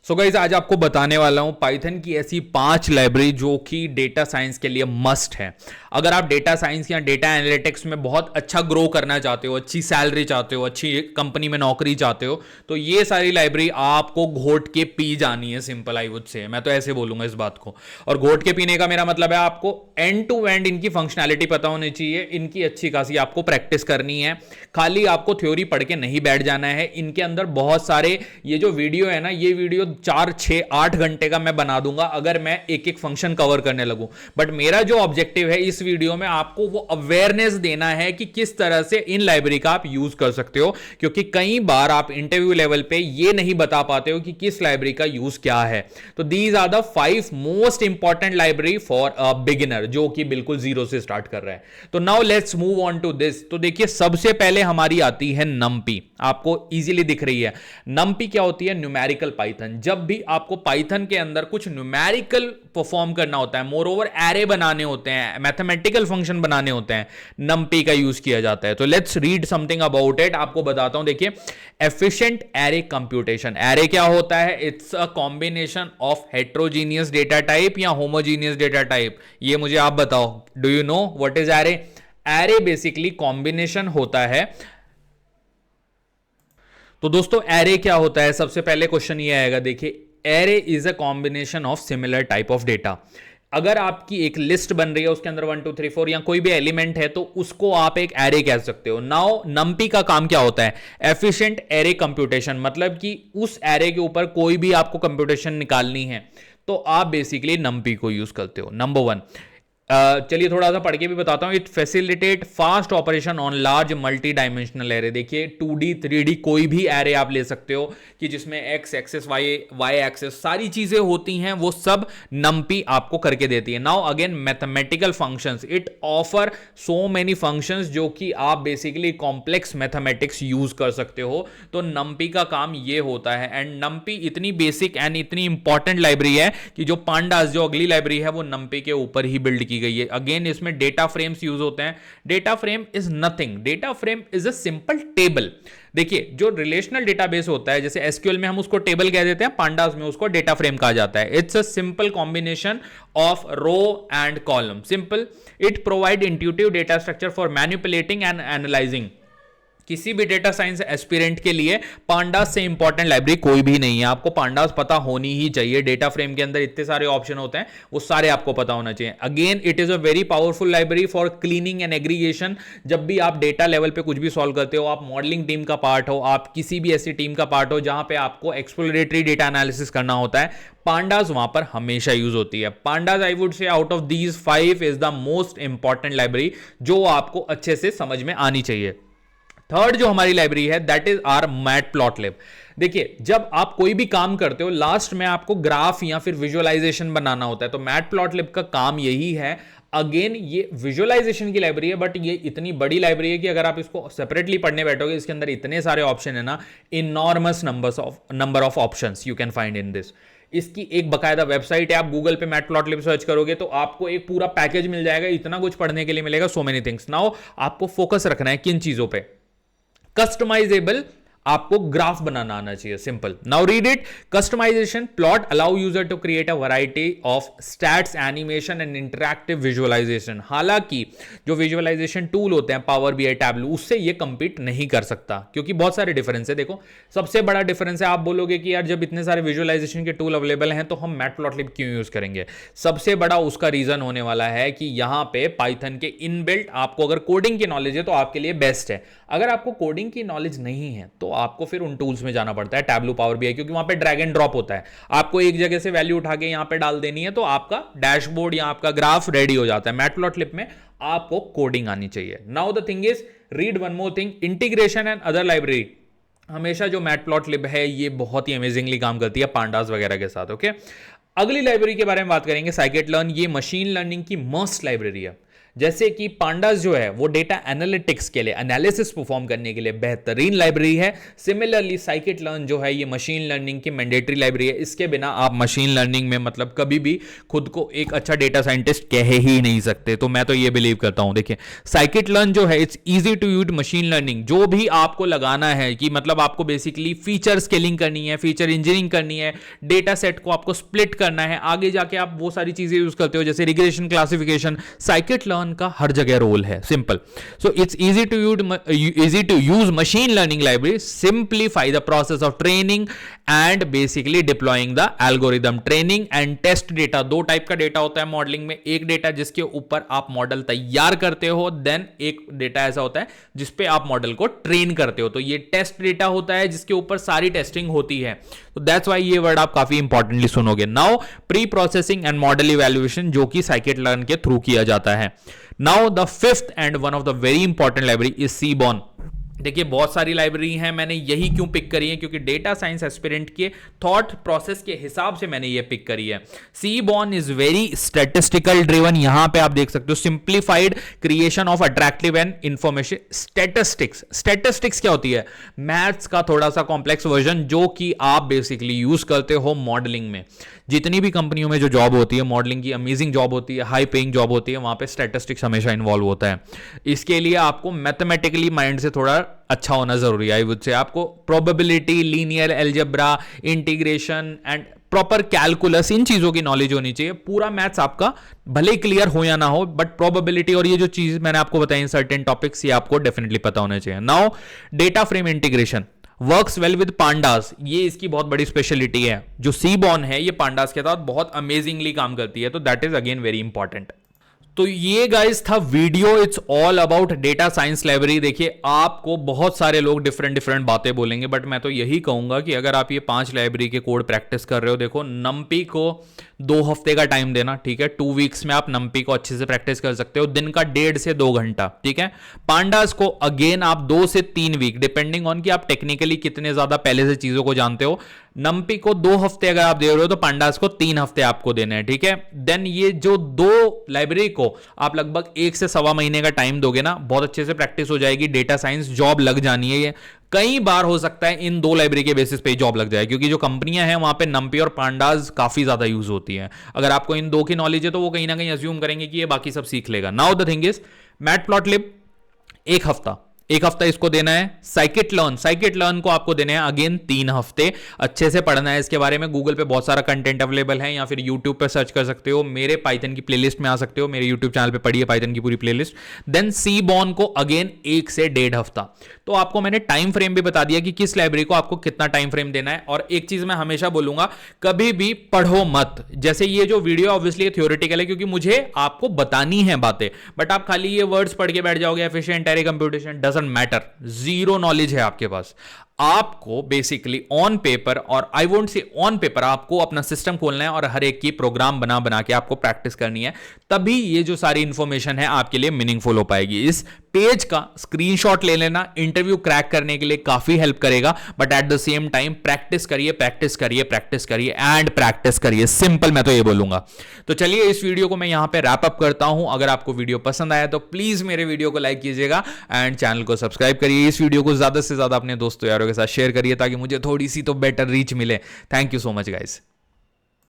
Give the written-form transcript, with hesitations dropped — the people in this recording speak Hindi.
सो गाइस आज आपको बताने वाला हूं पाइथन की ऐसी 5 लाइब्रेरी जो कि डेटा साइंस के लिए मस्ट है। अगर आप डेटा साइंस या डेटा एनालिटिक्स में बहुत अच्छा ग्रो करना चाहते हो, अच्छी सैलरी चाहते हो, अच्छी कंपनी में नौकरी चाहते हो, तो ये सारी लाइब्रेरी आपको घोट के पी जानी है। सिंपल आई वुड से, मैं तो ऐसे बोलूंगा इस बात को। और घोट के पीने का मेरा मतलब है आपको एंड टू एंड इनकी फंक्शनैलिटी पता होनी चाहिए, इनकी अच्छी खासी आपको प्रैक्टिस करनी है। खाली आपको थ्योरी पढ़ के नहीं बैठ जाना है। इनके अंदर बहुत सारे, ये जो वीडियो है ना, ये वीडियो 4, 6, 8 घंटे का मैं बना दूंगा अगर मैं एक एक फंक्शन कवर करने लगूं। बट मेरा जो ऑब्जेक्टिव है इस वीडियो में आपको वो अवेयरनेस देना है कि किस तरह से इन लाइब्रेरी का आप यूज कर सकते हो, क्योंकि कई बार आप इंटरव्यू लेवल पे ये नहीं बता पाते हो कि किस लाइब्रेरी का यूज क्या है। तो these are the 5 most important library for a beginner जो कि बिल्कुल जीरो से स्टार्ट कर रहा है। तो now let's move on to this. तो देखिए सबसे पहले हमारी आती है numpy। आपको इजीली दिख रही है numpy क्या होती है? Numerical Python. जब भी आपको पाइथन के अंदर कुछ न्यूमेरिकल परफॉर्म करना होता है, मोर ओवर एरे बनाने होते हैं, मैथमेटिकल फंक्शन बनाने होते हैं, numpy का यूज किया जाता है। तो let's read something about it. आपको बताता हूं, देखिए एफिशिएंट एरे कंप्यूटेशन। एरे क्या होता है? It's a combination of heterogeneous data type या होमोजीनियस डेटा टाइप। ये मुझे आप बताओ, do you know what is array? Array basically combination होता है। तो दोस्तों एरे क्या होता है? सबसे पहले क्वेश्चन ये आएगा, देखिए array is a combination of similar type of data. अगर आपकी एक लिस्ट बन रही है, उसके अंदर 1 2 3 4 या कोई भी एलिमेंट है, तो उसको आप एक एरे कह सकते हो। नाउ numpy का काम क्या होता है? एफिशिएंट एरे कंप्यूटेशन, मतलब कि उस एरे के ऊपर कोई भी आपको कंप्यूटेशन निकालनी है तो आप बेसिकली numpy को यूज करते हो। नंबर 1, चलिए थोड़ा सा पढ़ के भी बताता हूं। It facilitate fast operation on large multi dimensional array. देखिए 2D 3D कोई भी एरे आप ले सकते हो कि जिसमें एक्स एक्सेस वाई एक्सेस सारी चीजें होती हैं, वो सब numpy आपको करके देती है। Now again mathematical functions, it offer so many functions जो कि आप बेसिकली कॉम्प्लेक्स मैथमेटिक्स यूज कर सकते हो। तो numpy का काम ये होता है। एंड numpy इतनी बेसिक एंड इतनी इंपॉर्टेंट लाइब्रेरी है कि जो पांडास, जो अगली लाइब्रेरी है, वो numpy के ऊपर ही बिल्ड की गई है। अगेन इसमें डेटा फ्रेम्स यूज होते हैं। Data frame is nothing, data frame is a simple table. देखिए जो रिलेशनल डेटाबेस होता है, जैसे एसक्यूएल में हम उसको टेबल कह देते हैं, पांडास में उसको डेटा फ्रेम कहा जाता है। It's a simple combination of row and column. Simple, it provide intuitive data structure for manipulating and analysing. किसी भी डेटा साइंस एस्पिरेंट के लिए पांडास से इंपॉर्टेंट लाइब्रेरी कोई भी नहीं है। आपको पांडास पता होनी ही चाहिए। डेटा फ्रेम के अंदर इतने सारे ऑप्शन होते हैं, वो सारे आपको पता होना चाहिए। Again it is a very powerful library for cleaning and aggregation. जब भी आप डेटा लेवल पे कुछ भी सॉल्व करते हो, आप मॉडलिंग टीम का पार्ट हो, आप किसी भी ऐसी टीम का पार्ट हो जहां पे आपको एक्सप्लोरेटरी डेटा एनालिसिस करना होता है, पांडास वहां पर हमेशा यूज होती है। पांडास आई वुड से out of these 5 is the most important library जो आपको अच्छे से समझ में आनी चाहिए। थर्ड जो हमारी लाइब्रेरी है दैट इज आर मैटप्लॉटलिब। देखिए जब आप कोई भी काम करते हो, लास्ट में आपको ग्राफ या फिर विजुअलाइजेशन बनाना होता है, तो मैटप्लॉटलिब का काम यही है। अगेन ये विजुअलाइजेशन की लाइब्रेरी है, बट ये इतनी बड़ी लाइब्रेरी है कि अगर आप इसको सेपरेटली पढ़ने बैठोगे, इसके अंदर इतने सारे ऑप्शन है ना, enormous number of options you can find in this. इसकी एक बकायदा वेबसाइट है, आप गूगल पे मैटप्लॉटलिब सर्च करोगे तो आपको एक पूरा पैकेज मिल जाएगा। इतना कुछ पढ़ने के लिए मिलेगा, सो मेनी थिंग्स। नाउ आपको फोकस रखना है किन चीजों पे? कस्टमाइजेबल आपको ग्राफ बनाना आना चाहिए। Simple, now read it. Customisation plot allow user to create a variety of stats, animation and interactive visualisation. हालांकि जो विजुअलाइजेशन टूल होते हैं, पावर बीआई, टैब्लू, उससे ये कंपीट नहीं कर सकता, क्योंकि बहुत सारे डिफरेंस है। देखो सबसे बड़ा डिफरेंस है, आप बोलोगे कि यार जब इतने सारे विजुअलाइजेशन के टूल अवेलेबल हैं तो हम मैटप्लॉटलिब क्यों यूज करेंगे? सबसे बड़ा उसका रीजन होने वाला है कि यहां पे पाइथन के इनबिल्ट, आपको अगर कोडिंग की नॉलेज है तो आपके लिए बेस्ट है। अगर आपको कोडिंग की नॉलेज नहीं है तो आपको फिर उन टूल्स में जाना पड़ता है, टैब्लू, पावर बीआई, क्योंकि वहां पे ड्रैग एंड ड्रॉप होता है। आपको एक जगह से वैल्यू उठा के यहां पे डाल देनी है तो आपका डैशबोर्ड या आपका ग्राफ रेडी हो जाता है। मैटप्लॉटलिब में आपको कोडिंग आनी चाहिए। Now the thing is, read one more thing, integration and other library. हमेशा जो मैटप्लॉटलिब है ये बहुत ही अमेजिंगली काम करती है पांडास वगैरह के साथ। ओके, अगली लाइब्रेरी के बारे में बात करेंगे, साइकिट लर्न। ये मशीन लर्निंग की मस्ट लाइब्रेरी है। जैसे कि पांडास जो है वो डेटा एनालिटिक्स के लिए, एनालिसिस परफॉर्म करने के लिए बेहतरीन लाइब्रेरी है। सिमिलरली साइकिट लर्न जो है ये मशीन लर्निंग की मैंडेटरी लाइब्रेरी है। इसके बिना आप मशीन लर्निंग में मतलब कभी भी खुद को एक अच्छा डेटा साइंटिस्ट कह ही नहीं सकते। तो मैं तो ये बिलीव करता हूं। देखिए साइकिट लर्न जो है it's easy to use machine learning. जो भी आपको लगाना है कि मतलब आपको बेसिकली फीचर स्केलिंग करनी है, फीचर इंजीनियरिंग करनी है, डेटा सेट को आपको स्प्लिट करना है, आगे जाके आप वो सारी चीजें यूज करते हो जैसे रिग्रेशन, क्लासिफिकेशन, साइकिट लर्न का हर जगह रोल है। Simple. So it's easy to use machine learning library, simplify the process of training and basically deploying the algorithm. Training and test data, दो टाइप का डेटा होता है मॉडलिंग में। एक डेटा जिसके ऊपर आप मॉडल तैयार करते हो, देन एक डेटा ऐसा होता है जिसपे आप मॉडल को ट्रेन करते हो। तो ये टेस्ट डेटा होता है जिसके ऊपर सारी टेस्टिंग होती है। तो दैट्स व्हाई ये वर्ड आप काफी इंपॉर्टेंटली सुनोगे। Now pre processing and model evaluation जो कि साइकिट लर्न के थ्रू किया जाता है। Now the fifth and one of the very important library is seaborn. देखिए बहुत सारी लाइब्रेरी हैं, मैंने यही क्यों पिक करी है क्योंकि डेटा साइंस एस्पिरेंट के थॉट प्रोसेस के हिसाब से मैंने ये पिक करी है। Seaborn is very statistical driven. यहां पे आप देख सकते हो simplified creation of attractive and information statistics. Statistics क्या होती है? मैथ्स का थोड़ा सा कॉम्प्लेक्स वर्जन जो कि आप बेसिकली यूज करते हो मॉडलिंग में। जितनी भी कंपनियों में जो जॉब होती है मॉडलिंग की, अमेजिंग जॉब होती है, हाई पेइंग जॉब होती है, वहां पे स्टैटिस्टिक्स हमेशा इन्वॉल्व होता है। इसके लिए आपको मैथमेटिकली माइंड से थोड़ा अच्छा होना जरूरी है। आई वुड से आपको probability, linear algebra, integration and proper calculus, इन चीजों की नॉलेज होनी चाहिए। पूरा मैथ्स आपका भले क्लियर हो या ना हो, बट प्रोबेबिलिटी और ये जो चीज मैंने आपको बताई सर्टेन टॉपिक्स, ये आपको डेफिनेटली पता होने चाहिए। Now data frame integration works well with pandas. ये इसकी बहुत बड़ी स्पेशलिटी है। जो सीबॉर्न है ये पांडास के साथ बहुत अमेजिंगली काम करती है। तो that is again very important. तो ये गाइस था video. It's all about data science library. देखिए आपको बहुत सारे लोग डिफरेंट डिफरेंट बातें बोलेंगे, बट मैं तो यही कहूंगा कि अगर आप ये 5 लाइब्रेरी के कोड प्रैक्टिस कर रहे हो, देखो नंपी को 2 हफ्ते का टाइम देना, ठीक है। 2 वीक्स में आप नंपी को अच्छे से प्रैक्टिस कर सकते हो, दिन का 1.5 से 2 घंटा, ठीक है। पांडास को अगेन आप 2 से 3 वीक, डिपेंडिंग ऑन कि आप टेक्निकली कितने ज्यादा पहले से चीजों को जानते हो। नंपी को 2 हफ्ते अगर आप दे रहे हो तो पांडास को 3 हफ्ते आपको देने हैं, ठीक है। देन ये जो 2 लाइब्रेरी को आप लगभग 1 से सवा महीने का टाइम दोगे ना, बहुत अच्छे से प्रैक्टिस हो जाएगी। डेटा साइंस जॉब लग जानी है। ये कई बार हो सकता है इन 2 लाइब्रेरी के बेसिस पे जॉब लग जाए, क्योंकि जो कंपनियां हैं वहां पे नंपी और पांडास काफी ज्यादा यूज होती हैं। अगर आपको इन 2 की नॉलेज है तो वो कहीं ना कहीं अज्यूम करेंगे कि ये बाकी सब सीख लेगा। Now the thing is matplotlib 1 हफ्ता, 1 हफ्ता इसको देना है। साइकिट लर्न को आपको देने हैं अगेन 3 हफ्ते। अच्छे से पढ़ना है इसके बारे में। गूगल पे बहुत सारा कंटेंट अवेलेबल है, या फिर यूट्यूब पे सर्च कर सकते हो। मेरे पाइथन की प्लेलिस्ट में आ सकते हो, मेरे यूट्यूब चैनल पे पढ़िए पाइथन की पूरी प्लेलिस्ट। देन सीबॉर्न को अगेन 1 से 1.5 हफ्ता। तो आपको मैंने टाइम फ्रेम भी बता दिया कि किस लाइब्रेरी को आपको कितना टाइम फ्रेम देना है। और एक चीज मैं हमेशा बोलूंगा, कभी भी पढ़ो मत। जैसे ये जो वीडियो ऑब्वियसली थ्योरेटिकल है क्योंकि मुझे आपको बतानी है बातें, बट आप खाली ये वर्ड्स पढ़ के बैठ जाओगे, efficient array computation, doesn't matter. Zero knowledge है आपके पास। आपको बेसिकली ऑन पेपर, और I won't say on paper, आपको अपना सिस्टम खोलना है और हर एक की प्रोग्राम बना बना के आपको प्रैक्टिस करनी है। तभी ये जो सारी इंफॉर्मेशन है आपके लिए मीनिंगफुल हो पाएगी। इस पेज का स्क्रीनशॉट ले लेना, इंटरव्यू क्रैक करने के लिए काफी हेल्प करेगा। But at the same time practice करिए, प्रैक्टिस करिए, प्रैक्टिस करिए एंड प्रैक्टिस करिए। सिंपल, मैं तो ये बोलूंगा। तो चलिए इस वीडियो को मैं यहां पे रैप अप करता हूं। अगर आपको वीडियो पसंद आया तो प्लीज मेरे वीडियो को लाइक कीजिएगा एंड चैनल को सब्सक्राइब करिए। इस वीडियो को ज्यादा से ज्यादा अपने दोस्तों यारों के साथ शेयर करिए ताकि मुझे थोड़ी सी तो बेटर रीच मिले। Thank you so much guys.